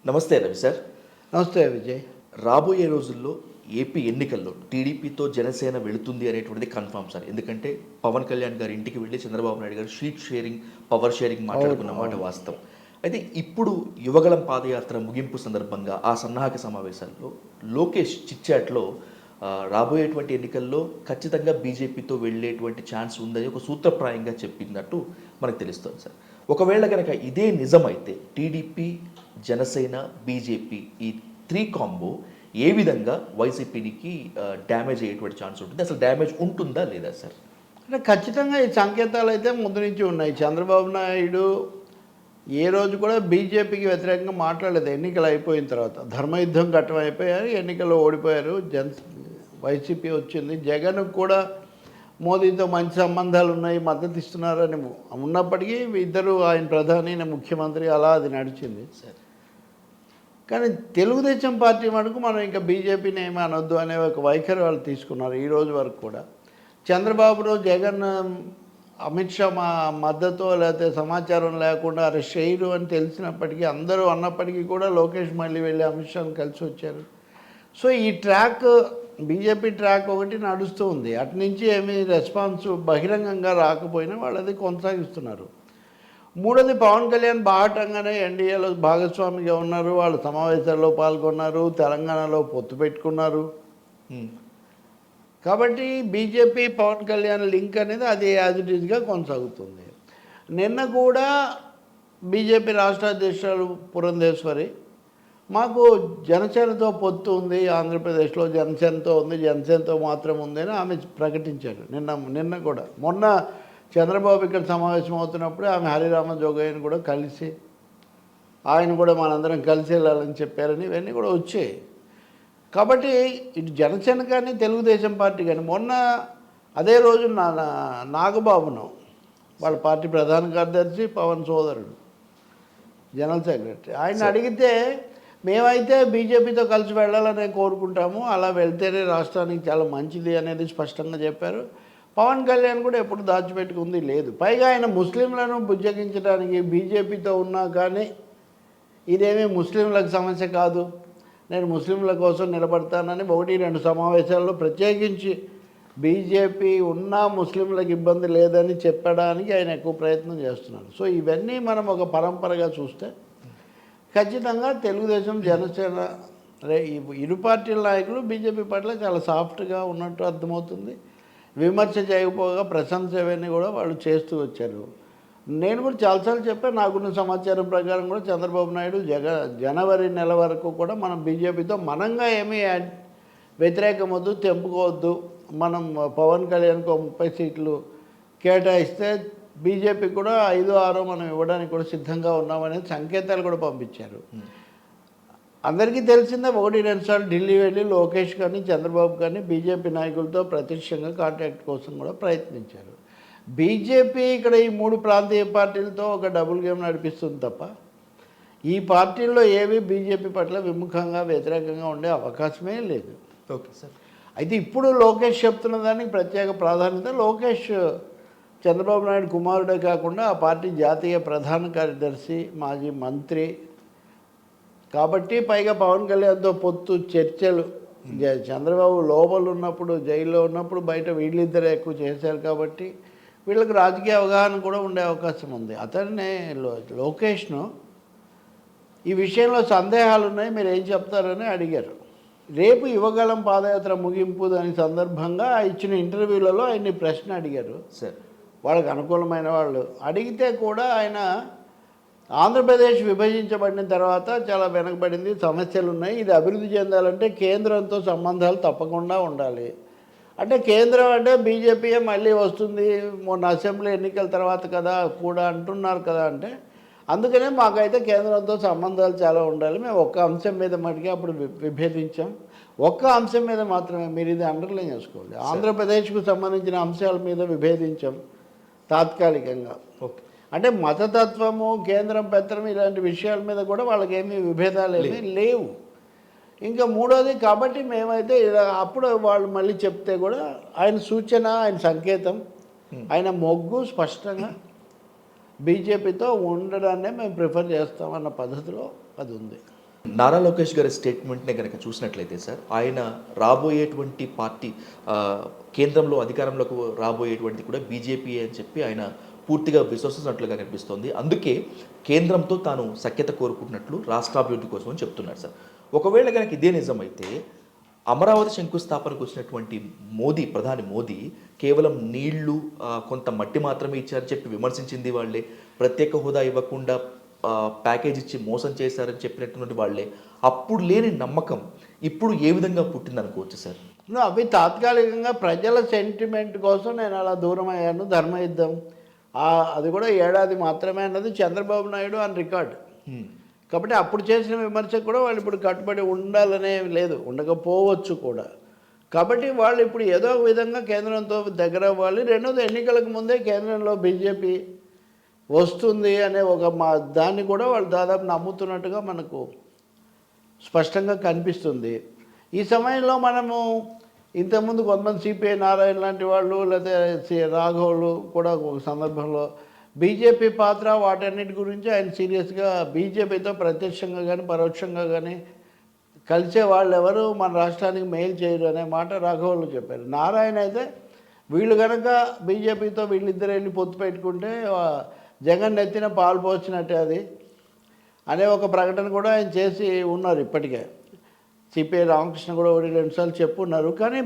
నమస్తే రవి సార్. నమస్తే విజయ్. రాబోయే రోజుల్లో ఏపీ ఎన్నికల్లో టీడీపీతో జనసేన వెళుతుంది అనేటువంటిది కన్ఫామ్ సార్. ఎందుకంటే పవన్ కళ్యాణ్ గారి ఇంటికి వెళ్ళి చంద్రబాబు నాయుడు గారు పవర్ షేరింగ్ మాట్లాడుకున్న మాట వాస్తవం. అయితే ఇప్పుడు యువగళం పాదయాత్ర ముగింపు సందర్భంగా ఆ సన్నాహక సమావేశాల్లో లోకేష్ చిట్చాట్లో రాబోయేటువంటి ఎన్నికల్లో ఖచ్చితంగా బీజేపీతో వెళ్ళేటువంటి ఛాన్స్ ఉందని ఒక సూత్రప్రాయంగా చెప్పినట్టు మనకు తెలుస్తుంది సార్. ఒకవేళ కనుక ఇదే నిజమైతే టీడీపీ, జనసేన, బీజేపీ ఈ 3 కాంబో ఏ విధంగా వైసీపీకి డ్యామేజ్ అయ్యేటువంటి ఛాన్స్ ఉంటుంది? అసలు డ్యామేజ్ ఉంటుందా లేదా సార్? అంటే ఖచ్చితంగా ఈ సంకేతాలు అయితే ముందు నుంచి ఉన్నాయి. చంద్రబాబు నాయుడు ఏ రోజు కూడా బీజేపీకి వ్యతిరేకంగా మాట్లాడలేదు. ఎన్నికలు అయిపోయిన తర్వాత ధర్మయుద్ధం ఘట్టం అయిపోయారు, ఎన్నికల్లో ఓడిపోయారు, వైసీపీ వచ్చింది. జగన్ కూడా మోదీతో మంచి సంబంధాలు ఉన్నాయి, మద్దతు ఇస్తున్నారని ఉన్నప్పటికీ ఇద్దరు, ఆయన ప్రధాని, ముఖ్యమంత్రి, అలా అది నడిచింది సార్. కానీ తెలుగుదేశం పార్టీ మటుకు మనం ఇంకా బీజేపీని ఏమీ అనొద్దు అనే ఒక వైఖరి వాళ్ళు తీసుకున్నారు. ఈ రోజు వరకు కూడా చంద్రబాబును జగన్ అమిత్ షా మద్దతు లేకపోతే సమాచారం లేకుండా అరెస్ట్ చేయరు అని తెలిసినప్పటికీ, అందరూ అన్నప్పటికీ కూడా లోకేష్ మళ్ళీ వెళ్ళి అమిత్ షాను కలిసి వచ్చారు. సో ఈ ట్రాక్, బీజేపీ ట్రాక్ ఒకటి నడుస్తూ ఉంది. అటు నుంచి ఏమీ రెస్పాన్స్ బహిరంగంగా రాకపోయినా వాళ్ళు అది కొనసాగిస్తున్నారు. మూడోది, పవన్ కళ్యాణ్ బాహటంగానే ఎన్డీఏలో భాగస్వామిగా ఉన్నారు, వాళ్ళు సమావేశాల్లో పాల్గొన్నారు, తెలంగాణలో పొత్తు పెట్టుకున్నారు. కాబట్టి బీజేపీ పవన్ కళ్యాణ్ లింక్ అనేది అది యాజ్ ఇట్ ఈజ్గా కొనసాగుతుంది. నిన్న కూడా బీజేపీ రాష్ట్ర అధ్యక్షురాలు పురంధేశ్వరి మాకు జనసేనతో పొత్తు ఉంది, ఆంధ్రప్రదేశ్లో జనసేనతో ఉంది, జనసేనతో మాత్రం ఉంది అని ఆమె ప్రకటించారు. నిన్న కూడా, మొన్న చంద్రబాబు ఇక్కడ సమావేశం అవుతున్నప్పుడే ఆమె హరిరామ జోగయ్యను కూడా కలిసి, ఆయన కూడా మనందరం కలిసి వెళ్ళాలని చెప్పారని ఇవన్నీ కూడా వచ్చాయి. కాబట్టి ఇటు జనసేన కానీ తెలుగుదేశం పార్టీ కానీ, మొన్న అదే రోజు నాగబాబును, వాళ్ళ పార్టీ ప్రధాన కార్యదర్శి, పవన్ సోదరుడు, జనరల్ సెక్రటరీ, ఆయన అడిగితే మేమైతే బీజేపీతో కలిసి వెళ్ళాలని కోరుకుంటాము, అలా వెళ్తేనే రాష్ట్రానికి చాలా మంచిది అనేది స్పష్టంగా చెప్పారు. పవన్ కళ్యాణ్ కూడా ఎప్పుడు దాచిపెట్టుకుంది లేదు. పైగా ఆయన ముస్లింలను బుజ్జగించడానికి బీజేపీతో ఉన్నా కానీ ఇదేమీ ముస్లింలకు సమస్య కాదు, నేను ముస్లింల కోసం నిలబడతానని 1-2 సమావేశాల్లో ప్రత్యేకించి బీజేపీ ఉన్నా ముస్లింలకు ఇబ్బంది లేదని చెప్పడానికి ఆయన ఎక్కువ ప్రయత్నం చేస్తున్నారు. సో ఇవన్నీ మనం ఒక పరంపరగా చూస్తే ఖచ్చితంగా తెలుగుదేశం, జనసేన ఇరు పార్టీల నాయకులు బీజేపీ పట్ల చాలా సాఫ్ట్గా ఉన్నట్టు అర్థమవుతుంది. విమర్శ చేయకపోగా ప్రశంస ఇవన్నీ కూడా వాళ్ళు చేస్తూ వచ్చారు. నేను కూడా చాలాసార్లు చెప్పాను, నాకున్న సమాచారం ప్రకారం కూడా చంద్రబాబు నాయుడు జనవరి నెల వరకు కూడా మనం బీజేపీతో మనంగా ఏమీ వ్యతిరేకమొద్దు, తెంపుకోవద్దు, మనం పవన్ కళ్యాణ్కు 30 సీట్లు కేటాయిస్తే బీజేపీ కూడా 5-6 మనం ఇవ్వడానికి కూడా సిద్ధంగా ఉన్నామనేది సంకేతాలు కూడా పంపించారు. అందరికీ తెలిసిందే, 1-2 సార్లు ఢిల్లీ వెళ్ళి లోకేష్ కానీ చంద్రబాబు కానీ బీజేపీ నాయకులతో ప్రత్యక్షంగా కాంటాక్ట్ కోసం కూడా ప్రయత్నించారు. బీజేపీ ఇక్కడ ఈ 3 ప్రాంతీయ పార్టీలతో ఒక డబుల్ గేమ్ నడిపిస్తుంది తప్ప ఈ పార్టీల్లో ఏవి బీజేపీ పట్ల విముఖంగా, వ్యతిరేకంగా ఉండే అవకాశమే లేదు. Okay sir. అయితే ఇప్పుడు లోకేష్ చెప్తున్న దానికి ప్రత్యేక ప్రాధాన్యత. లోకేష్ చంద్రబాబు నాయుడు కుమారుడే కాకుండా ఆ పార్టీ జాతీయ ప్రధాన కార్యదర్శి, మాజీ మంత్రి కాబట్టి, పైగా పవన్ కళ్యాణ్తో పొత్తు చర్చలు చంద్రబాబు లోపల ఉన్నప్పుడు, జైల్లో ఉన్నప్పుడు బయట వీళ్ళిద్దరే ఎక్కువ చేశారు కాబట్టి వీళ్ళకి రాజకీయ అవగాహన కూడా ఉండే అవకాశం ఉంది. అతన్నే లోకేష్ను ఈ విషయంలో సందేహాలు ఉన్నాయి, మీరు ఏం చెప్తారని అడిగారు. రేపు యువగళం పాదయాత్ర ముగింపు దాని సందర్భంగా ఇచ్చిన ఇంటర్వ్యూలలో ఆయన్ని ప్రశ్న అడిగారు సార్. వాళ్ళకి అనుకూలమైన వాళ్ళు అడిగితే కూడా ఆయన ఆంధ్రప్రదేశ్ విభజించబడిన తర్వాత చాలా వెనకబడింది, సమస్యలు ఉన్నాయి, ఇది అభివృద్ధి చెందాలంటే కేంద్రంతో సంబంధాలు తప్పకుండా ఉండాలి. అంటే కేంద్రం అంటే బీజేపీయే మళ్ళీ వస్తుంది, మొన్న అసెంబ్లీ ఎన్నికల తర్వాత కదా కూడా అంటున్నారు కదా, అంటే అందుకనే మాకైతే కేంద్రంతో సంబంధాలు చాలా ఉండాలి, మేము ఒక్క అంశం మీద మటుకే అప్పుడు విభేదించాం, ఒక్క అంశం మీద మాత్రమే, మీరు ఇది అండర్లైన్ చేసుకోవాలి, ఆంధ్రప్రదేశ్కు సంబంధించిన అంశాల మీద విభేదించాం తాత్కాలికంగా. ఓకే. అంటే మతతత్వము, కేంద్రం పెత్తనం ఇలాంటి విషయాల మీద కూడా వాళ్ళకి ఏమీ విభేదాలు ఏమీ లేవు. ఇంకా మూడోది, కాబట్టి మేమైతే ఇలా, అప్పుడు వాళ్ళు మళ్ళీ చెప్తే కూడా ఆయన సూచన, ఆయన సంకేతం, ఆయన మొగ్గు స్పష్టంగా బీజేపీతో ఉండడాన్నే మేము ప్రిఫర్ చేస్తామన్న పద్ధతిలో అది ఉంది. నారా లోకేష్ గారి స్టేట్మెంట్నే కనుక చూసినట్లయితే సార్, ఆయన రాబోయేటువంటి పార్టీ కేంద్రంలో అధికారంలోకి రాబోయేటువంటిది కూడా బీజేపీ అని చెప్పి ఆయన పూర్తిగా విశ్వసిస్తున్నట్లుగా కనిపిస్తోంది. అందుకే కేంద్రంతో తాను సఖ్యత కోరుకుంటున్నట్లు రాష్ట్రాభివృద్ధి కోసం అని చెప్తున్నారు సార్. ఒకవేళ కనుక ఇదే నిజమైతే అమరావతి శంకుస్థాపనకు వచ్చినటువంటి ప్రధాని మోదీ కేవలం నీళ్లు కొంత మట్టి మాత్రమే ఇచ్చారని చెప్పి విమర్శించింది వాళ్ళే, ప్రత్యేక హోదా ఇవ్వకుండా ప్యాకేజ్ ఇచ్చి మోసం చేశారని చెప్పినటువంటి వాళ్ళే. అప్పుడు లేని నమ్మకం ఇప్పుడు ఏ విధంగా పుట్టింది అనుకోవచ్చు సార్? అవి తాత్కాలికంగా ప్రజల సెంటిమెంట్ కోసం నేను అలా దూరం అయ్యాను, ధర్మయుద్ధం అది కూడా ఏడాది మాత్రమే అన్నది చంద్రబాబు నాయుడు అని రికార్డు. కాబట్టి అప్పుడు చేసిన విమర్శకు కూడా వాళ్ళు ఇప్పుడు కట్టుబడి ఉండాలనే లేదు, ఉండకపోవచ్చు కూడా. కాబట్టి వాళ్ళు ఇప్పుడు ఏదో ఒక విధంగా కేంద్రంతో దగ్గర అవ్వాలి. రెండోది, ఎన్నికలకు ముందే కేంద్రంలో బీజేపీ వస్తుంది అనే ఒక దాన్ని కూడా వాళ్ళు దాదాపు నమ్ముతున్నట్టుగా మనకు స్పష్టంగా కనిపిస్తుంది. ఈ సమయంలో మనము ఇంతకుముందు కొంతమంది సిపిఐ నారాయణ లాంటి వాళ్ళు, లేకపోతే రాఘవులు కూడా ఒక సందర్భంలో బీజేపీ పాత్ర వాటన్నిటి గురించి ఆయన సీరియస్గా బీజేపీతో ప్రత్యక్షంగా కానీ పరోక్షంగా కానీ కలిసే వాళ్ళు ఎవరు మన రాష్ట్రానికి మేలు చేయరు అనే మాట రాఘవులు చెప్పారు. నారాయణ అయితే వీళ్ళు కనుక బీజేపీతో వీళ్ళిద్దరు వెళ్ళి పొత్తు పెట్టుకుంటే జగన్ నెత్తిన పాలు పోసినట్టే అది అనే ఒక ప్రకటన కూడా ఆయన చేసి ఉన్నారు. ఇప్పటికే సిపిఐ రామకృష్ణ కూడా ఒకటి రెండుసార్లు చెప్పున్నారు. కానీ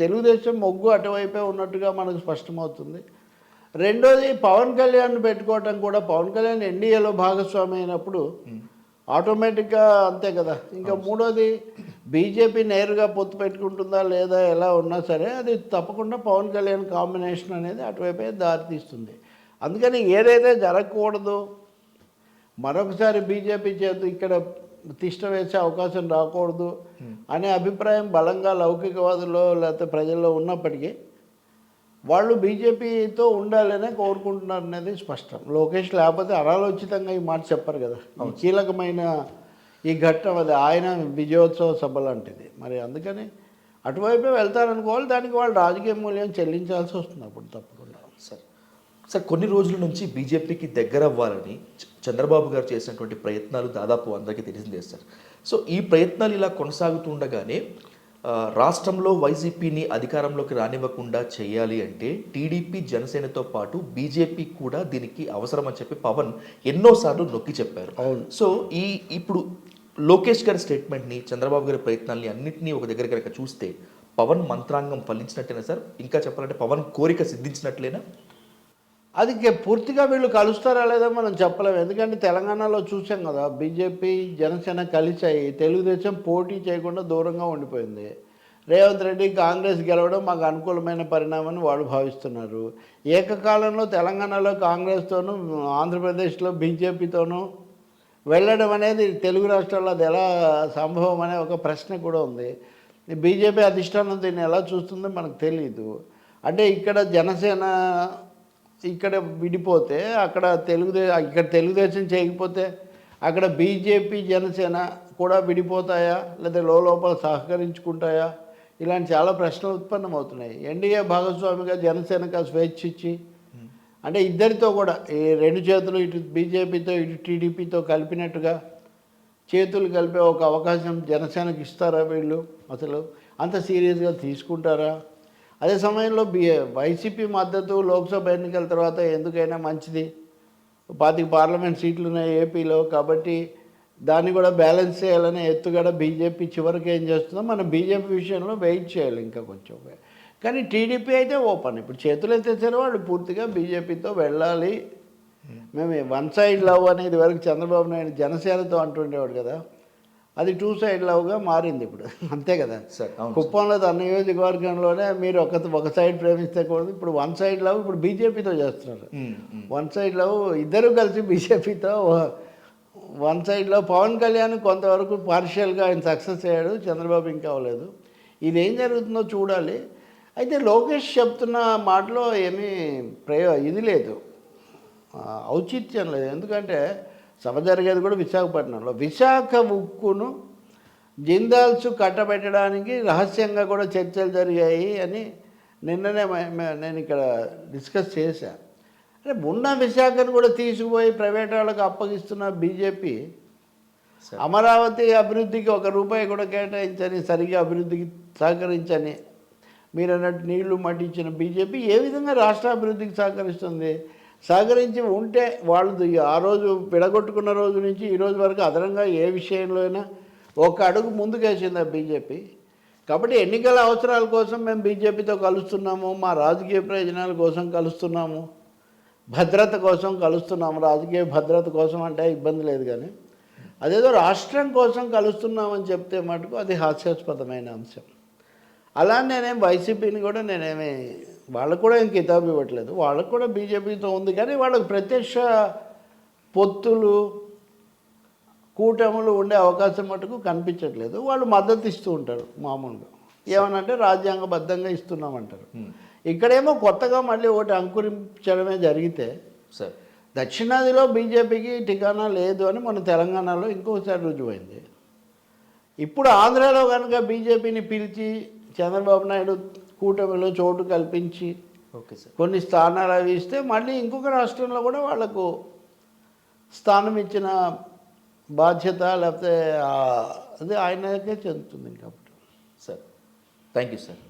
తెలుగుదేశం మొగ్గు అటువైపే ఉన్నట్టుగా మనకు స్పష్టమవుతుంది. రెండోది, పవన్ కళ్యాణ్ పెట్టుకోవటం కూడా, పవన్ కళ్యాణ్ ఎన్డీఏలో భాగస్వామి అయినప్పుడు ఆటోమేటిక్గా అంతే కదా. ఇంకా మూడోది, బీజేపీ నేరుగా పొత్తు పెట్టుకుంటుందా లేదా ఎలా ఉన్నా సరే అది తప్పకుండా పవన్ కళ్యాణ్ కాంబినేషన్ అనేది అటువైపే దారితీస్తుంది. అందుకని ఏదైతే జరగకూడదు, మరొకసారి బీజేపీ చేత ఇక్కడ తిష్ట వేసే అవకాశం రాకూడదు అనే అభిప్రాయం బలంగా లౌకికవాదుల్లో లేకపోతే ప్రజల్లో ఉన్నప్పటికీ వాళ్ళు బీజేపీతో ఉండాలనే కోరుకుంటున్నారు అనేది స్పష్టం. లోకేష్ లేకపోతే అనాలోచితంగా ఈ మాట చెప్పరు కదా. కీలకమైన ఈ ఘట్టం అది ఆయన విజయోత్సవ సభ లాంటిది. మరి అందుకని అటువైపే వెళ్తారనుకోవాలి. దానికి వాళ్ళు రాజకీయ మూల్యం చెల్లించాల్సి వస్తుంది అప్పుడు తప్పకుండా. సార్ కొన్ని రోజుల నుంచి బీజేపీకి దగ్గర అవ్వాలని చంద్రబాబు గారు చేసినటువంటి ప్రయత్నాలు దాదాపు అందరికీ తెలిసిందే సార్. సో ఈ ప్రయత్నాలు ఇలా కొనసాగుతుండగానే రాష్ట్రంలో వైసీపీని అధికారంలోకి రానివ్వకుండా చేయాలి అంటే టీడీపీ జనసేనతో పాటు బీజేపీ కూడా దీనికి అవసరం అని చెప్పి పవన్ ఎన్నోసార్లు నొక్కి చెప్పారు. సో ఇప్పుడు లోకేష్ గారి స్టేట్మెంట్ని, చంద్రబాబు గారి ప్రయత్నాల్ని అన్నింటినీ ఒక దగ్గర కనుక చూస్తే పవన్ మంత్రాంగం ఫలించినట్టేనా సార్? ఇంకా చెప్పాలంటే పవన్ కోరిక సిద్ధించినట్లేనా? అది పూర్తిగా వీళ్ళు కలుస్తారా లేదా మనం చెప్పలేము. ఎందుకంటే తెలంగాణలో చూసాం కదా, బీజేపీ జనసేన కలిసాయి, తెలుగుదేశం పోటీ చేయకుండా దూరంగా ఉండిపోయింది. రేవంత్ రెడ్డి కాంగ్రెస్ గెలవడం మాకు అనుకూలమైన పరిణామని వాళ్ళు భావిస్తున్నారు. ఏకకాలంలో తెలంగాణలో కాంగ్రెస్తోనూ ఆంధ్రప్రదేశ్లో బీజేపీతోనూ వెళ్ళడం అనేది తెలుగు రాష్ట్రాల్లో అది ఎలా సంభవం అనే ఒక ప్రశ్న కూడా ఉంది. బీజేపీ అధిష్టానం దీన్ని ఎలా చూస్తుందో మనకు తెలియదు. అంటే ఇక్కడ జనసేన ఇక్కడ విడిపోతే ఇక్కడ తెలుగుదేశం చేయకపోతే అక్కడ బీజేపీ జనసేన కూడా విడిపోతాయా, లేదా లోపల సహకరించుకుంటాయా? ఇలాంటి చాలా ప్రశ్నలు ఉత్పన్నమవుతున్నాయి. ఎన్డీఏ భాగస్వామిగా జనసేనకు స్వేచ్ఛ ఇచ్చి, అంటే ఇద్దరితో కూడా ఈ రెండు చేతులు ఇటు బీజేపీతో ఇటు టీడీపీతో కలిపినట్టుగా చేతులు కలిపే ఒక అవకాశం జనసేనకు ఇస్తారా వీళ్ళు? అసలు అంత సీరియస్గా తీసుకుంటారా? అదే సమయంలో వైసీపీ మద్దతు లోక్సభ ఎన్నికల తర్వాత ఎందుకైనా మంచిది. 25 పార్లమెంట్ సీట్లు ఉన్నాయి ఏపీలో, కాబట్టి దాన్ని కూడా బ్యాలెన్స్ చేయాలనే ఎత్తుగడ బీజేపీ చివరికి ఏం చేస్తుందో మనం బీజేపీ విషయంలో వెయిట్ చేయాలి ఇంకా కొంచెం. కానీ టీడీపీ అయితే ఓపెన్, ఇప్పుడు చేతులు ఎత్తేసారో వాళ్ళు పూర్తిగా బీజేపీతో వెళ్ళాలి. మేము వన్ సైడ్ లవ్ అనేది వరకు చంద్రబాబు నాయుడు జనసేనతో అంటుండేవాడు కదా, అది 2 సైడ్ లవ్గా మారింది ఇప్పుడు. అంతే కదా సార్. కుప్పంలో తన నియోజకవర్గంలోనే మీరు ఒక సైడ్ ప్రేమిస్తే కూడా ఇప్పుడు 1 సైడ్ లవ్ ఇప్పుడు బీజేపీతో చేస్తున్నారు. 1 సైడ్ లవ్ ఇద్దరు కలిసి బీజేపీతో 1 సైడ్లో. పవన్ కళ్యాణ్ కొంతవరకు పార్షియల్గా ఆయన సక్సెస్ అయ్యాడు, చంద్రబాబు ఇంకా అవ్వలేదు. ఇదేం జరుగుతుందో చూడాలి. అయితే లోకేష్ చెప్తున్న మాటలో ఏమీ ఇది లేదు, ఔచిత్యం లేదు. ఎందుకంటే సభ జరిగేది కూడా విశాఖపట్నంలో. విశాఖ ఉక్కును జిందాల్స్ కట్టబెట్టడానికి రహస్యంగా కూడా చర్చలు జరిగాయి అని నిన్ననే నేను ఇక్కడ డిస్కస్ చేశాను. అంటే ఉన్న విశాఖను కూడా తీసుకుపోయి ప్రైవేట్ వాళ్ళకి అప్పగిస్తున్న బీజేపీ అమరావతి అభివృద్ధికి ₹1 కూడా కేటాయించని, సరిగ్గా అభివృద్ధికి సహకరించని, మీరు అన్నట్టు నీళ్లు మట్టించిన బీజేపీ ఏ విధంగా రాష్ట్ర అభివృద్ధికి సహకరిస్తుంది? సహకరించి ఉంటే వాళ్ళు ఆ రోజు విడగొట్టుకున్న రోజు నుంచి ఈ రోజు వరకు అదనంగా ఏ విషయంలో అయినా ఒక అడుగు ముందుకేసిందా బీజేపీ? కాబట్టి ఎన్నికల అవసరాల కోసం మేము బీజేపీతో కలుస్తున్నాము, మా రాజకీయ ప్రయోజనాల కోసం కలుస్తున్నాము, భద్రత కోసం కలుస్తున్నాము. రాజకీయ భద్రత కోసం అంటే ఇబ్బంది లేదు, కానీ అదేదో రాష్ట్రం కోసం కలుస్తున్నామని చెప్తే మటుకు అది హాస్యాస్పదమైన అంశం. అలా నేనేం వైసీపీని కూడా నేనేమి వాళ్ళకు కూడా ఏం కితాబు ఇవ్వట్లేదు. వాళ్ళకు కూడా బీజేపీతో ఉంది, కానీ వాళ్ళకు ప్రత్యక్ష పొత్తులు కూటములు ఉండే అవకాశం మటుకు కనిపించట్లేదు. వాళ్ళు మద్దతు ఇస్తూ ఉంటారు మామూలుగా, ఏమనంటే రాజ్యాంగబద్ధంగా ఇస్తున్నామంటారు. ఇక్కడేమో కొత్తగా మళ్ళీ ఒకటి అంకురించడమే జరిగితే సార్ దక్షిణాదిలో బీజేపీకి ఠికానా లేదు అని మన తెలంగాణలో ఇంకోసారి రుజువైంది. ఇప్పుడు ఆంధ్రాలో కనుక బీజేపీని పిలిచి చంద్రబాబు నాయుడు కూటమిలో చోటు కల్పించి ఓకే సార్ కొన్ని స్థానాలు అవి ఇస్తే మళ్ళీ ఇంకొక రాష్ట్రంలో కూడా వాళ్లకు స్థానం ఇచ్చిన బాధ్యత లేకపోతే అది ఆయనకే చెందుతుంది. కాబట్టి సార్ థ్యాంక్ యూ సార్.